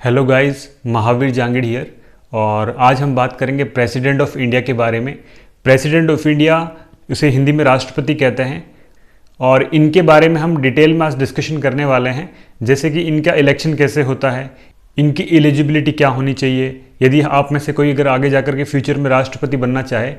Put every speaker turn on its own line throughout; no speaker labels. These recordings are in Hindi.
Hello guys, Mahavir Jangid here. और आज हम बात करेंगे प्रेसिडेंट ऑफ इंडिया के बारे में। प्रेसिडेंट ऑफ इंडिया, उसे हिंदी में राष्ट्रपति कहते हैं। और इनके बारे में हम डिटेल में आज डिस्कशन करने वाले हैं, जैसे कि इनका इलेक्शन कैसे होता है, इनकी एलिजिबिलिटी क्या होनी चाहिए, यदि आप में से कोई अगर आगे जाकर के फ्यूचर में राष्ट्रपति बनना चाहे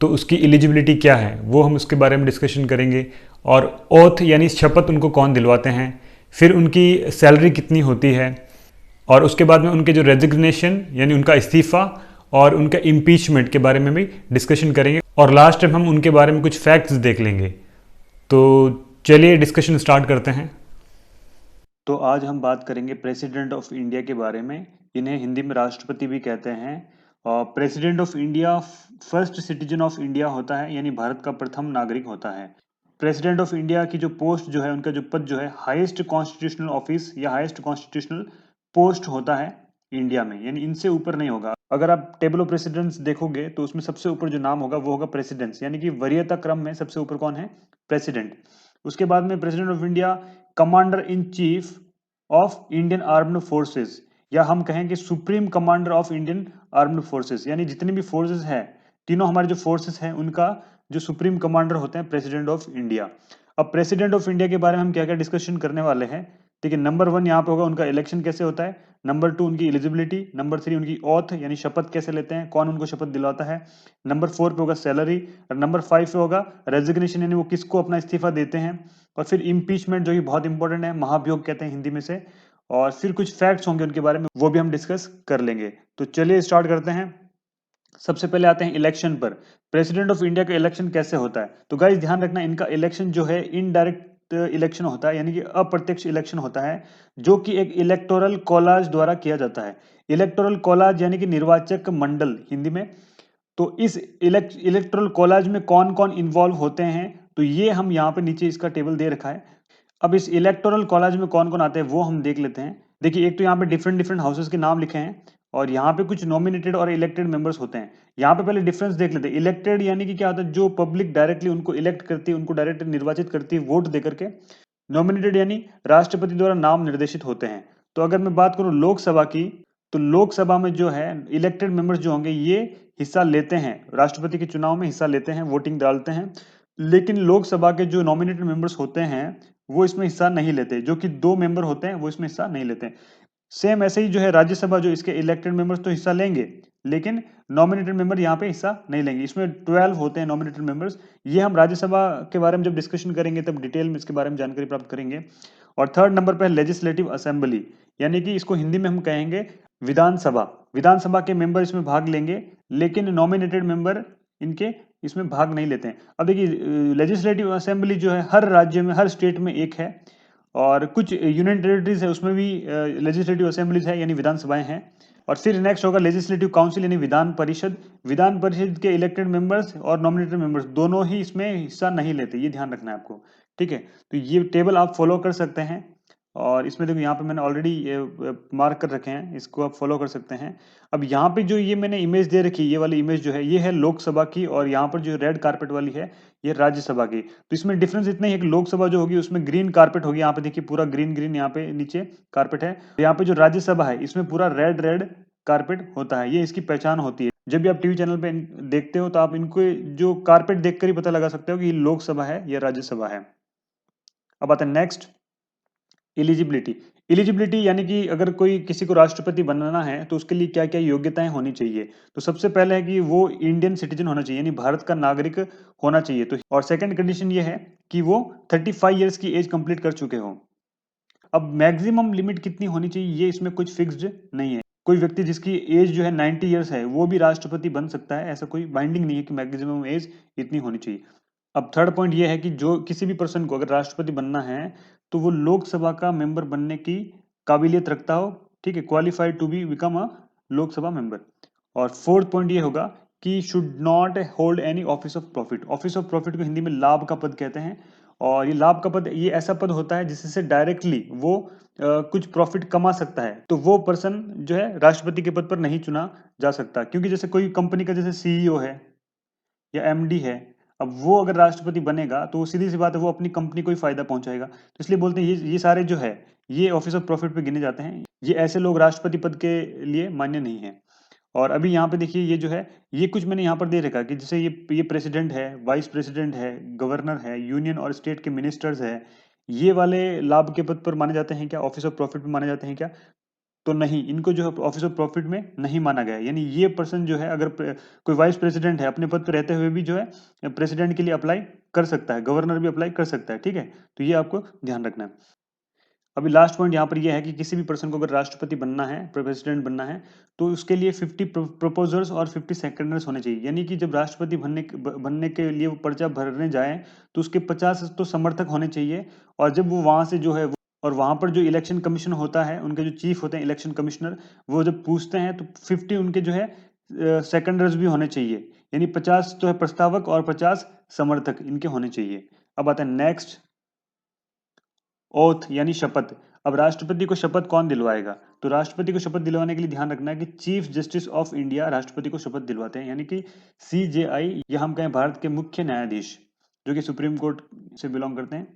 तो उसकी एलिजिबिलिटी क्या है, वो हम उसके बारे में डिस्कशन करेंगे। और ओथ यानी शपथ उनको कौन दिलवाते हैं, फिर उनकी सैलरी कितनी होती है, और उसके बाद में उनके जो रेजिग्नेशन यानी उनका इस्तीफ़ा और उनका इम्पीचमेंट के बारे में भी डिस्कशन करेंगे। और लास्ट टाइम हम उनके बारे में कुछ फैक्ट्स देख लेंगे। तो चलिए डिस्कशन स्टार्ट करते हैं। तो आज हम बात करेंगे प्रेसिडेंट ऑफ इंडिया के बारे में। इन्हें हिंदी में राष्ट्रपति भी कहते हैं। और president of India first citizen of India होता है, यानी भारत का प्रथम नागरिक होता है। प्रेसिडेंट ऑफ इंडिया की जो पोस्ट जो है, उनका जो पद जो है, हाईएस्ट कॉन्स्टिट्यूशनल ऑफिस या हाईएस्ट कॉन्स्टिट्यूशनल पोस्ट होता है इंडिया में, यानी इनसे ऊपर नहीं होगा। अगर आप टेबल ऑफ प्रेसिडेंट्स देखोगे तो उसमें सबसे ऊपर जो नाम होगा वो होगा प्रेसिडेंट्स, यानी कि वरीयता क्रम में सबसे ऊपर कौन है? प्रेसिडेंट। उसके बाद में president of India commander in chief of Indian armed forces, या हम कहें कि supreme commander of Indian armed forces, यानी जितनी भी फोर्सेस हैं, तीनों हमारे जो फोर्सेस हैं उनका जो सुप्रीम कमांडर होते हैं प्रेसिडेंट ऑफ इंडिया। अब प्रेसिडेंट ऑफ इंडिया के बारे में हम क्या क्या डिस्कशन करने वाले हैं। देखिए, नंबर 1 यहाँ पे होगा उनका इलेक्शन कैसे होता है, नंबर 2 उनकी एलिजिबिलिटी, नंबर 3 उनकी ऑथ यानी शपथ कैसे लेते हैं, कौन उनको शपथ दिलाता है, नंबर 4 पे होगा सैलरी, और नंबर 5 पे होगा रेजिग्नेशन, यानी वो किसको अपना इस्तीफा देते हैं, और फिर इम्पीचमेंट जो कि बहुत इंपॉर्टेंट है, महाभियोग कहते हैं हिंदी में से, और फिर कुछ फैक्ट्स होंगे उनके बारे में, वो भी हम डिस्कस कर लेंगे। तो चलिए स्टार्ट करते हैं। सबसे पहले आते हैं इलेक्शन पर। प्रेसिडेंट ऑफ इंडिया का इलेक्शन कैसे होता है? तो गाइस ध्यान रखना, इनका इलेक्शन जो है इनडायरेक्ट इलेक्शन होता है, यानी कि अप्रत्यक्ष इलेक्शन होता है, जो कि एक इलेक्टोरल कॉलेज द्वारा किया जाता है। इलेक्टोरल कॉलेज यानी कि निर्वाचक मंडल हिंदी में। तो इस इलेक्टोरल कॉलेज में कौन कौन इन्वॉल्व होते हैं, तो ये हम यहाँ पे नीचे इसका टेबल दे रखा है। अब इस इलेक्टोरल कॉलेज में कौन कौन आते हैं वो हम देख लेते हैं। देखिए, एक तो यहाँ पे डिफरेंट डिफरेंट हाउसेस के नाम लिखे हैं, और यहाँ पे कुछ नॉमिनेटेड और इलेक्टेड मेंबर्स होते हैं। यहाँ पे पहले डिफरेंस देख लेते हैं। इलेक्टेड यानी कि क्या होता है, जो पब्लिक डायरेक्टली उनको इलेक्ट करती है, उनको डायरेक्टली निर्वाचित करती है वोट देकर के। नॉमिनेटेड यानी राष्ट्रपति द्वारा नाम निर्देशित होते हैं। तो अगर मैं बात करूं लोकसभा की, तो लोकसभा में जो है इलेक्टेड मेंबर्स जो होंगे ये हिस्सा लेते हैं, राष्ट्रपति के चुनाव में हिस्सा लेते हैं, वोटिंग डालते हैं। लेकिन लोकसभा के जो नॉमिनेटेड मेंबर्स होते हैं वो इसमें हिस्सा नहीं लेते, जो कि 2 मेंबर होते हैं वो इसमें हिस्सा नहीं लेते। सेम ऐसे ही जो है राज्यसभा, जो इसके इलेक्टेड मेंबर्स तो हिस्सा लेंगे, लेकिन नॉमिनेटेड मेंबर यहाँ पे हिस्सा नहीं लेंगे। इसमें 12 होते हैं नॉमिनेटेड मेंबर्स। ये हम राज्यसभा के बारे में जब डिस्कशन करेंगे तब डिटेल में इसके बारे में जानकारी प्राप्त करेंगे। और थर्ड नंबर पे है लेजिस्लेटिव असेंबली, यानी कि इसको हिंदी में हम कहेंगे विधानसभा। विधानसभा के मेंबर इसमें भाग लेंगे, लेकिन नॉमिनेटेड मेंबर इनके इसमें भाग नहीं लेते हैं। अब देखिए, लेजिस्लेटिव असेंबली जो है हर राज्य में, हर स्टेट में एक है, और कुछ यूनियन टेरिटरीज है उसमें भी लेजिस्लेटिव असेंबलीज है, यानी विधानसभाएं हैं। और फिर नेक्स्ट होगा लेजिस्लेटिव काउंसिल, यानी विधान परिषद। विधान परिषद के इलेक्टेड मेंबर्स और नॉमिनेटेड मेंबर्स दोनों ही इसमें हिस्सा नहीं लेते, ये ध्यान रखना है आपको। ठीक है, तो ये टेबल आप फॉलो कर सकते हैं। और इसमें देखो, यहाँ पे मैंने ऑलरेडी मार्क कर रखे हैं, इसको आप फॉलो कर सकते हैं। अब यहाँ पे जो ये मैंने इमेज दे रखी है, ये वाली इमेज जो है ये है लोकसभा की, और यहाँ पर जो रेड कारपेट वाली है ये राज्यसभा की। तो इसमें डिफरेंस इतना ही है कि लोकसभा जो होगी उसमें ग्रीन कारपेट होगी, यहाँ पे देखिए पूरा ग्रीन ग्रीन यहाँ पे नीचे कारपेट है। यहाँ पे जो राज्यसभा है इसमें पूरा रेड रेड कारपेट होता है, ये इसकी पहचान होती है। जब भी आप टीवी चैनल पे देखते हो तो आप इनको जो कारपेट देखकर ही पता लगा सकते हो कि ये लोकसभा है या राज्यसभा है। अब आता है नेक्स्ट, एलिजिबिलिटी। एलिजिबिलिटी यानी कि अगर कोई किसी को राष्ट्रपति बनना है तो उसके लिए क्या क्या योग्यताएं होनी चाहिए। तो सबसे पहले है कि वो इंडियन सिटीजन होना चाहिए, यानी भारत का नागरिक होना चाहिए। तो और सेकंड कंडीशन ये है कि वो 35 ईयर्स की एज कंप्लीट कर चुके हो। अब मैक्सिमम लिमिट कितनी होनी चाहिए ये इसमें कुछ फिक्स्ड नहीं है। कोई व्यक्ति जिसकी एज जो है 90 ईयर्स है वो भी राष्ट्रपति बन सकता है, ऐसा कोई बाइंडिंग नहीं है कि मैक्सिमम एज इतनी होनी चाहिए। अब थर्ड पॉइंट ये है कि जो किसी भी पर्सन को अगर राष्ट्रपति बनना है तो वो लोकसभा का मेंबर बनने की काबिलियत रखता हो। ठीक है, qualified to be become a Lok Sabha member. और फोर्थ पॉइंट ये होगा कि should not hold any office of profit. Office of profit को हिंदी में लाभ का पद कहते हैं। और ये लाभ का पद ये ऐसा पद होता है जिससे डायरेक्टली वो कुछ प्रॉफिट कमा सकता है। तो वो पर्सन जो है राष्ट्रपति के पद पर नहीं चुना जा सकता, क्योंकि जैसे कोई कंपनी का जैसे सीईओ है या एमडी है,
अब वो अगर राष्ट्रपति बनेगा तो सीधी सी बात है, वो अपनी कंपनी को ही फायदा पहुंचाएगा। तो इसलिए बोलते हैं ये सारे जो है ये ऑफिस ऑफ प्रॉफिट पे गिने जाते हैं। ये ऐसे लोग राष्ट्रपति पद के लिए मान्य नहीं है। और अभी यहाँ पे देखिए ये जो है, ये कुछ मैंने यहाँ पर दे रखा कि जैसे ये प्रेसिडेंट है, वाइस प्रेसिडेंट है, गवर्नर है, यूनियन और स्टेट के मिनिस्टर्स है, ये वाले लाभ के पद पर माने जाते हैं क्या, ऑफिस ऑफ प्रॉफिट में माने जाते हैं क्या? तो नहीं, इनको जो है ऑफिस ऑफ प्रॉफिट में नहीं माना गया है। यानी ये पर्सन जो है, अगर कोई वाइस प्रेसिडेंट है अपने पद पर रहते हुए भी जो है प्रेसिडेंट के लिए अप्लाई कर सकता है, गवर्नर भी अप्लाई कर सकता है, ठीक है। तो ये आपको ध्यान रखना है। अभी लास्ट पॉइंट यहाँ पर यह है कि किसी भी पर्सन को अगर राष्ट्रपति बनना है, प्रेसिडेंट बनना है, तो उसके लिए 50 प्रपोजर्स और 50 सेकेंडर्स होने चाहिए। यानी कि जब राष्ट्रपति बनने के लिए वो पर्चा भरने जाए तो उसके 50 तो समर्थक होने चाहिए। और जब वो वहां से जो है और वहां पर जो इलेक्शन कमीशन होता है, उनके जो चीफ होते हैं इलेक्शन कमिश्नर, वो जब पूछते हैं तो 50 उनके जो है सेकेंडर्स भी होने चाहिए। यानी 50 तो है प्रस्तावक और 50 समर्थक इनके होने चाहिए। अब आता है नेक्स्ट, ओथ यानी शपथ। अब राष्ट्रपति को शपथ कौन दिलवाएगा? तो राष्ट्रपति को शपथ दिलवाने के लिए ध्यान रखना है कि चीफ जस्टिस ऑफ इंडिया राष्ट्रपति को शपथ दिलवाते हैं, यानी कि सीजेआई, या हम कहें भारत के मुख्य न्यायाधीश, जो कि सुप्रीम कोर्ट से बिलोंग करते हैं।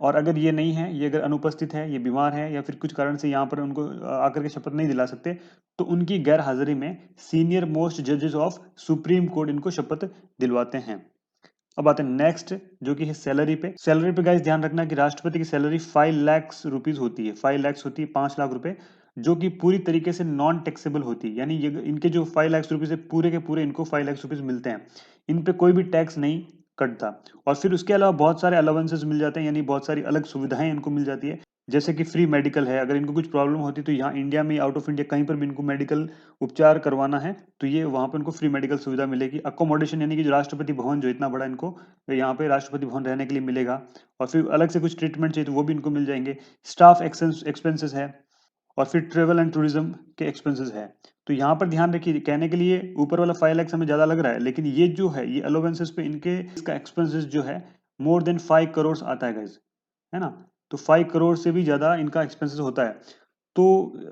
और अगर ये नहीं है, ये अगर अनुपस्थित है, ये बीमार है, या फिर कुछ कारण से यहाँ पर उनको आकर के शपथ नहीं दिला सकते, तो उनकी गैर हाजिरी में सीनियर मोस्ट जजेस ऑफ सुप्रीम कोर्ट इनको शपथ दिलवाते हैं। अब आते हैं नेक्स्ट, जो कि है सैलरी पे। सैलरी पे गाइस ध्यान रखना कि राष्ट्रपति की सैलरी 5 लाख रुपीज होती है, 5 लाख होती है, 5 लाख रुपए, जो कि पूरी तरीके से नॉन टैक्सेबल होती है। यानी ये इनके जो 5 लाख रुपीज है, पूरे के पूरे इनको 5 लाख रुपीज मिलते हैं, इन पे कोई भी टैक्स नहीं कटता। और फिर उसके अलावा बहुत सारे अलाउंसेस मिल जाते हैं, यानी बहुत सारी अलग सुविधाएं इनको मिल जाती है। जैसे कि फ्री मेडिकल है, अगर इनको कुछ प्रॉब्लम होती है तो यहाँ इंडिया में, आउट ऑफ इंडिया कहीं पर भी इनको मेडिकल उपचार करवाना है तो ये वहाँ पे उनको फ्री मेडिकल सुविधा मिलेगी। अकोमोडेशन, यानी कि जो राष्ट्रपति भवन जो इतना बड़ा इनको यहाँ पे राष्ट्रपति भवन रहने के लिए मिलेगा। और फिर अलग से कुछ ट्रीटमेंट चाहिए तो वो भी इनको मिल जाएंगे। स्टाफ एक्सपेंसेस है, और फिर ट्रेवल एंड टूरिज्म के एक्सपेंसेस है। तो यहाँ पर ध्यान रखिए, कहने के लिए ऊपर वाला 5 लाख हमें ज्यादा लग रहा है, लेकिन ये जो है ये अलोवेंसेस पे इनके इसका एक्सपेंसेस जो है मोर देन 5 करोड़ आता है गाइज, है ना। तो 5 करोड़ से भी ज्यादा इनका एक्सपेंसेस होता है। तो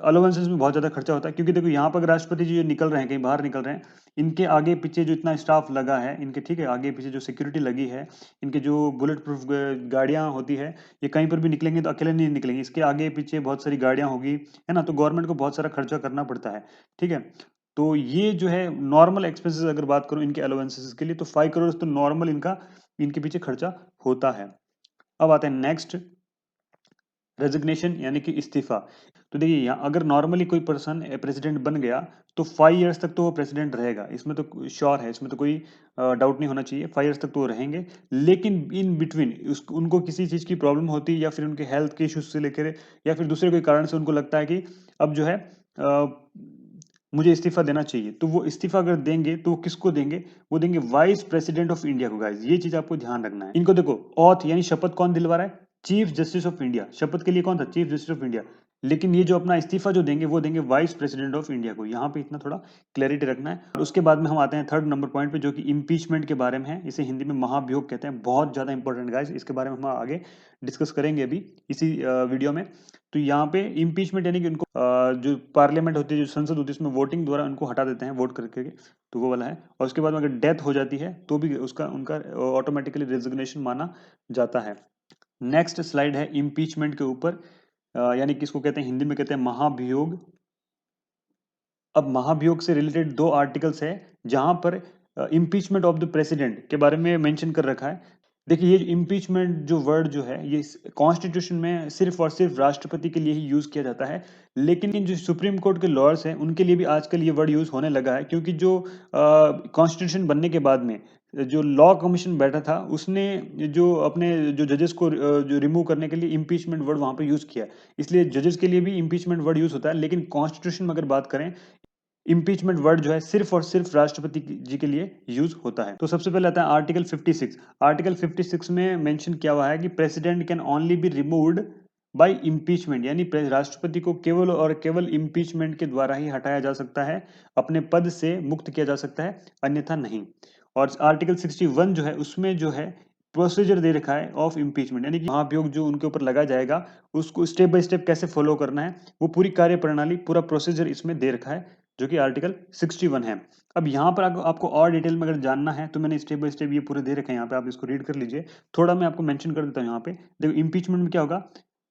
अलाउंसेस में बहुत ज़्यादा खर्चा होता है, क्योंकि देखो यहाँ पर राष्ट्रपति जी जो निकल रहे हैं, कहीं बाहर निकल रहे हैं, इनके आगे पीछे जो इतना स्टाफ लगा है इनके, ठीक है, आगे पीछे जो सिक्योरिटी लगी है, इनके जो बुलेट प्रूफ गाड़ियाँ होती है, ये कहीं पर भी निकलेंगे तो अकेले नहीं निकलेंगे, इसके आगे पीछे बहुत सारी गाड़ियाँ होगी, है ना। तो गवर्नमेंट को बहुत सारा खर्चा करना पड़ता है, ठीक है। तो ये जो है नॉर्मल एक्सपेंसेस अगर बात करूँ इनके अलाउंसेस के लिए, तो 5 करोड़ तो नॉर्मल इनका इनके पीछे खर्चा होता है। अब आते हैं नेक्स्ट, रेजिग्नेशन यानी कि इस्तीफा। तो देखिए यहाँ अगर नॉर्मली कोई पर्सन प्रेसिडेंट बन गया तो 5 इयर्स तक तो वो प्रेसिडेंट रहेगा, इसमें तो श्योर है, इसमें तो कोई डाउट नहीं होना चाहिए, 5 इयर्स तक तो वो रहेंगे। लेकिन इन बिटवीन उनको किसी चीज़ की प्रॉब्लम होती है, या फिर उनके हेल्थ के इश्यूज से लेकर, या फिर दूसरे कोई कारण से उनको लगता है कि अब जो है मुझे इस्तीफा देना चाहिए, तो वो इस्तीफा अगर देंगे तो वो किसको देंगे? वो देंगे वाइस प्रेसिडेंट ऑफ इंडिया को। गाइस ये चीज आपको ध्यान रखना है। इनको देखो, ऑथ यानी शपथ कौन दिलवा रहा है? Chief justice of India. शपथ के लिए कौन था? Chief justice of India. लेकिन ये जो अपना इस्तीफा जो देंगे वो देंगे वाइस प्रेसिडेंट ऑफ इंडिया को। यहाँ पे इतना थोड़ा क्लैरिटी रखना है। और उसके बाद में हम आते हैं थर्ड नंबर पॉइंट पे, जो कि इम्पीचमेंट के बारे में है। इसे हिंदी में महाभियोग कहते हैं। बहुत ज्यादा इंपॉर्टेंट गाइस, इसके बारे में हम आगे डिस्कस करेंगे अभी इसी वीडियो में। तो यहाँ पे इम्पीचमेंट यानी कि उनको जो पार्लियामेंट होती है, जो संसद होती है, उसमें वोटिंग द्वारा उनको हटा देते हैं, वोट करके, तो वो वाला है। और उसके बाद में अगर डेथ हो जाती है तो भी उसका उनका ऑटोमेटिकली रेजिग्नेशन माना जाता है। नेक्स्ट स्लाइड है इम्पीचमेंट के ऊपर, यानी कि इसको कहते हैं, हिंदी में कहते हैं महाभियोग। अब महाभियोग से रिलेटेड 2 आर्टिकल्स है जहां पर इम्पीचमेंट ऑफ द प्रेसिडेंट के बारे में मेंशन कर रखा है। देखिए ये इम्पीचमेंट जो वर्ड जो है ये कॉन्स्टिट्यूशन में सिर्फ और सिर्फ राष्ट्रपति के लिए ही यूज किया जाता है। लेकिन जो सुप्रीम कोर्ट के लॉयर्स हैं उनके लिए भी आजकल ये वर्ड यूज होने लगा है, क्योंकि जो कॉन्स्टिट्यूशन बनने के बाद में जो लॉ कमीशन बैठा था उसने जो अपने जो जजेस को जो रिमूव करने के लिए इम्पीचमेंट वर्ड वहां पे यूज किया। इसलिए जजेस के लिए भी इम्पीचमेंट वर्ड यूज होता है। लेकिन कॉन्स्टिट्यूशन में अगर बात करें, इम्पीचमेंट वर्ड जो है सिर्फ और सिर्फ राष्ट्रपति जी के लिए यूज होता है। तो सबसे पहले आता है आर्टिकल 56। आर्टिकल 56 में मेंशन किया हुआ है कि president can only be removed by impeachment, यानी राष्ट्रपति को केवल और केवल इम्पीचमेंट के द्वारा ही हटाया जा सकता है, अपने पद से मुक्त किया जा सकता है, अन्यथा नहीं। और आर्टिकल 61 जो है उसमें जो है प्रोसीजर दे रखा है ऑफ इम्पीचमेंट, यानी कि महाभियोग जो उनके ऊपर लगाया जाएगा उसको स्टेप बाय स्टेप कैसे फॉलो करना है, वो पूरी कार्य प्रणाली, पूरा प्रोसीजर इसमें दे रखा है। जो कि आर्टिकल 61 है। अब यहाँ पर आपको और डिटेल में अगर जानना है तो मैंने स्टेप बाय स्टेप ये पूरे दे रखे हैं यहाँ पे, आप इसको रीड कर लीजिए। थोड़ा मैं आपको मेंशन कर देता हूँ यहाँ पे। देखो इम्पीचमेंट में क्या होगा,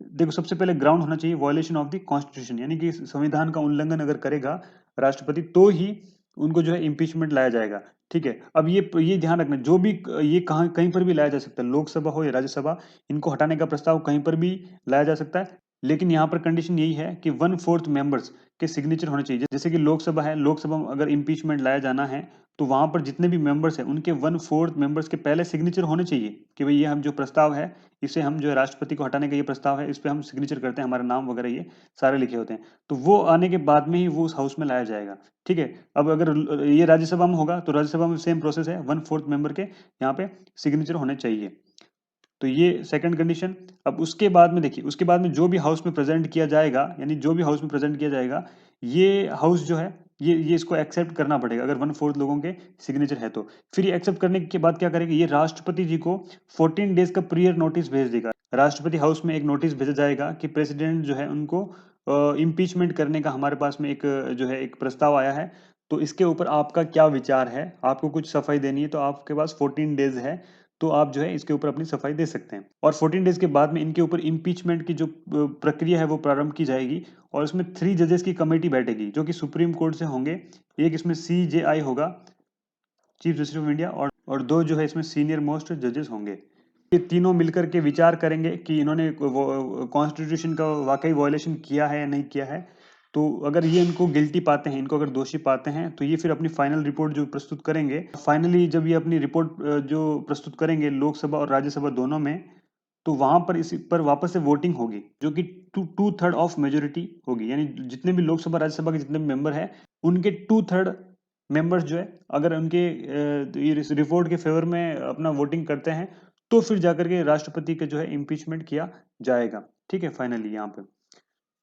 देखो सबसे पहले ग्राउंड होना चाहिए वायलेशन ऑफ द कॉन्स्टिट्यूशन, यानी कि संविधान का उल्लंघन अगर करेगा राष्ट्रपति तो ही उनको जो है इम्पीचमेंट लाया जाएगा। ठीक है, अब ये ध्यान रखना, जो भी ये कहीं पर भी लाया जा सकता है, लोकसभा हो या राज्यसभा, इनको हटाने का प्रस्ताव कहीं पर भी लाया जा सकता है। लेकिन यहाँ पर कंडीशन यही है कि 1/4 मेंबर्स के सिग्नेचर होने चाहिए। जैसे कि लोकसभा है, लोकसभा में अगर इम्पीचमेंट लाया जाना है तो वहां पर जितने भी मेंबर्स हैं उनके 1/4 मेंबर्स के पहले सिग्नेचर होने चाहिए कि भाई ये हम जो प्रस्ताव है, इसे हम जो है राष्ट्रपति को हटाने का ये प्रस्ताव है, इस पे हम सिग्नेचर करते हैं, हमारा नाम वगैरह ये सारे लिखे होते हैं। तो वो आने के बाद में ही वो उस हाउस में लाया जाएगा। ठीक है, अब अगर ये राज्यसभा में होगा तो राज्यसभा में सेम प्रोसेस है, 1/4 मेंबर के यहाँ पे सिग्नेचर होने चाहिए। तो ये सेकंड कंडीशन। अब उसके बाद में देखिए, उसके बाद में जो भी हाउस में प्रेजेंट किया जाएगा, यानी जो भी हाउस में प्रेजेंट किया जाएगा, ये हाउस जो है ये इसको एक्सेप्ट करना पड़ेगा अगर 1/4 लोगों के सिग्नेचर है तो। फिर ये एक्सेप्ट करने के बाद क्या करेगा, ये राष्ट्रपति जी को 14 डेज का प्रियर नोटिस भेज देगा। राष्ट्रपति हाउस में एक नोटिस भेजा जाएगा कि प्रेसिडेंट जो है उनको इम्पीचमेंट करने का हमारे पास में एक जो है एक प्रस्ताव आया है, तो इसके ऊपर आपका क्या विचार है, आपको कुछ सफाई देनी है तो आपके पास 14 डेज है, तो आप जो है इसके ऊपर अपनी सफाई दे सकते हैं। और 14 डेज के बाद में इनके ऊपर इम्पीचमेंट की जो प्रक्रिया है वो प्रारंभ की जाएगी, और इसमें 3 जजेस की कमेटी बैठेगी जो कि सुप्रीम कोर्ट से होंगे। एक इसमें CJI होगा, चीफ जस्टिस ऑफ इंडिया, और 2 जो है इसमें सीनियर मोस्ट जजेस होंगे। ये तीनों मिलकर के विचार करेंगे कि इन्होंने कॉन्स्टिट्यूशन का वाकई वायलेशन किया है या नहीं किया है। तो अगर ये इनको गिल्टी पाते हैं, इनको अगर दोषी पाते हैं, तो ये फिर अपनी फाइनल रिपोर्ट जो प्रस्तुत करेंगे, फाइनली जब ये अपनी रिपोर्ट जो प्रस्तुत करेंगे लोकसभा और राज्यसभा दोनों में, तो वहां पर इस पर वापस से वोटिंग होगी जो कि 2/3 ऑफ मेजोरिटी होगी, यानी जितने भी लोकसभा राज्यसभा के जितने भी मेंबर हैं उनके 2/3 मेंबर्स जो है अगर उनके इस रिपोर्ट के फेवर में अपना वोटिंग करते हैं, तो फिर जाकर के राष्ट्रपति का जो है इम्पीचमेंट किया जाएगा। ठीक है, फाइनली यहाँ पे,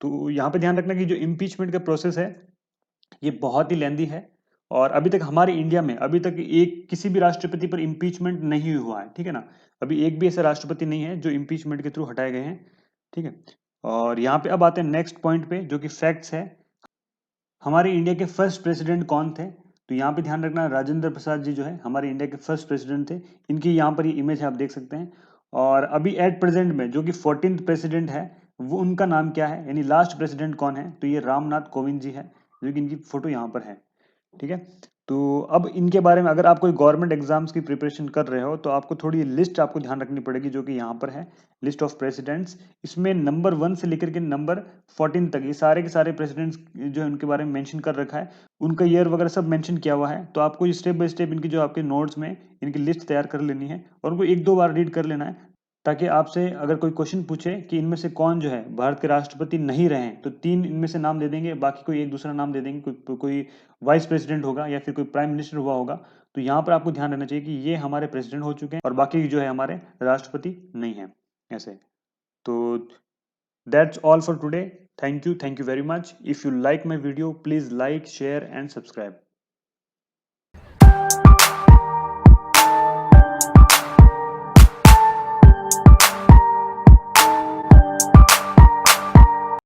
तो यहाँ पे ध्यान रखना कि जो इम्पीचमेंट का प्रोसेस है ये बहुत ही लेंदी है, और अभी तक हमारे इंडिया में अभी तक एक किसी भी राष्ट्रपति पर इम्पीचमेंट नहीं हुआ है। ठीक है ना, अभी एक भी ऐसा राष्ट्रपति नहीं है जो इम्पीचमेंट के थ्रू हटाए गए हैं। ठीक है, और यहाँ पे अब आते हैं नेक्स्ट पॉइंट पे जो कि फैक्ट्स है। हमारे इंडिया के फर्स्ट प्रेसिडेंट कौन थे, तो यहाँ पे ध्यान रखना राजेंद्र प्रसाद जी जो है हमारे इंडिया के फर्स्ट प्रेसिडेंट थे। इनकी यहाँ पर ये इमेज है, आप देख सकते हैं। और अभी एट प्रेजेंट में जो कि 14th प्रेसिडेंट है, वो उनका नाम क्या है, यानी लास्ट प्रेसिडेंट कौन है, तो ये रामनाथ कोविंद जी है, जो कि इनकी फोटो यहाँ पर है। ठीक है, तो अब इनके बारे में अगर आप कोई गवर्नमेंट एग्जाम्स की प्रिपरेशन कर रहे हो तो आपको थोड़ी लिस्ट आपको ध्यान रखनी पड़ेगी, जो कि यहाँ पर है, लिस्ट ऑफ प्रेसिडेंट्स। इसमें नंबर 1 से लेकर के नंबर 14 तक ये सारे के सारे प्रेसिडेंट्स जो है उनके बारे में मेंशन कर रखा है, उनका ईयर वगैरह सब मेंशन किया हुआ है। तो आपको स्टेप बाय स्टेप इनकी जो आपके नोट्स में इनकी लिस्ट तैयार कर लेनी है और उनको 1-2 बार रीड कर लेना है, ताकि आपसे अगर कोई क्वेश्चन पूछे कि इनमें से कौन जो है भारत के राष्ट्रपति नहीं रहे हैं, तो 3 इनमें से नाम दे देंगे, बाकी कोई एक दूसरा नाम दे देंगे, कोई वाइस प्रेसिडेंट होगा या फिर कोई प्राइम मिनिस्टर हुआ होगा। तो यहाँ पर आपको ध्यान रखना चाहिए कि ये हमारे प्रेसिडेंट हो चुके हैं और बाकी जो है हमारे राष्ट्रपति नहीं है ऐसे। तो that's all for today. Thank you very much. If you like my video please like, share and subscribe.